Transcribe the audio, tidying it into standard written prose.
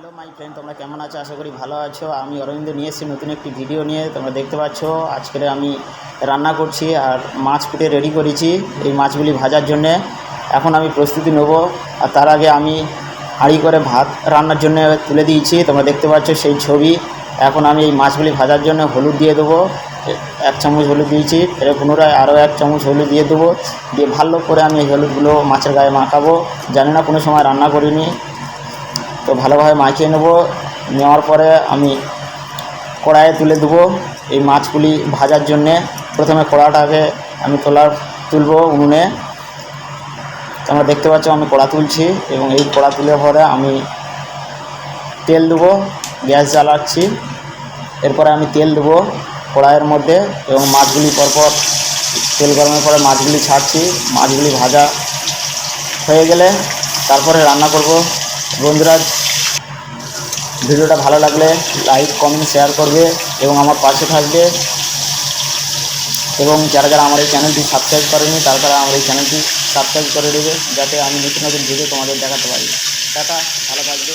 Hello my friend, তোমরা কেমন আছো? আশা করি ভালো আছো। আমি অরবিন্দ নিয়ে এসেছি নতুন একটি ভিডিও নিয়ে। তোমরা দেখতে পাচ্ছ আজকে আমি রান্না করছি আর মাছ কুটে রেডি করেছি এই মাছগুলি ভাজার জন্যে। এখন আমি প্রস্তুতি নেব। আর তার আগে আমি হাঁড়ি করে ভাত রান্নার জন্য তুলে দিয়েছি, তোমরা দেখতে পাচ্ছ সেই ছবি। এখন আমি এই মাছগুলি ভাজার জন্য হলুদ দিয়ে দেবো। 1 চামচ হলুদ দিয়েছি, এর পুনরায় আরও 1 চামচ হলুদ দিয়ে দেবো। দিয়ে ভালো করে আমি এই হলুদগুলো মাছের গায়ে মাখাবো। জানি না, কোনো সময় রান্না করিনি, তো ভালোভাবে মাখিয়ে নেব। নেওয়ার পরে আমি কড়াইয়ে তুলে দেবো এই মাছগুলি ভাজার জন্যে। প্রথমে কড়াটাকে আমি তুলবো উনুনে। তোমরা দেখতে পাচ্ছ আমি কড়া তুলছি এবং এই কড়া তুলে পরে আমি তেল দেবো। গ্যাস জ্বালাচ্ছি, এরপরে আমি তেল দেবো কড়াইয়ের মধ্যে এবং মাছগুলি পরপর তেল গরমের পরে মাছগুলি ছাড়ছি। মাছগুলি ভাজা হয়ে গেলে তারপরে রান্না করব। বন্ধুরা, ভিডিওটা ভালো লাগলে লাইক কমেন্ট শেয়ার করবে এবং আমার পাশে থাকবে। এবং যারা যারা আমার এই চ্যানেলটি সাবস্ক্রাইব করেনি তারা আমার এই চ্যানেলটি সাবস্ক্রাইব করে দেবে, যাতে আমি নতুন নতুন ভিডিও তোমাদের দেখাতে পারি। টাটা, ভালো থাকবে।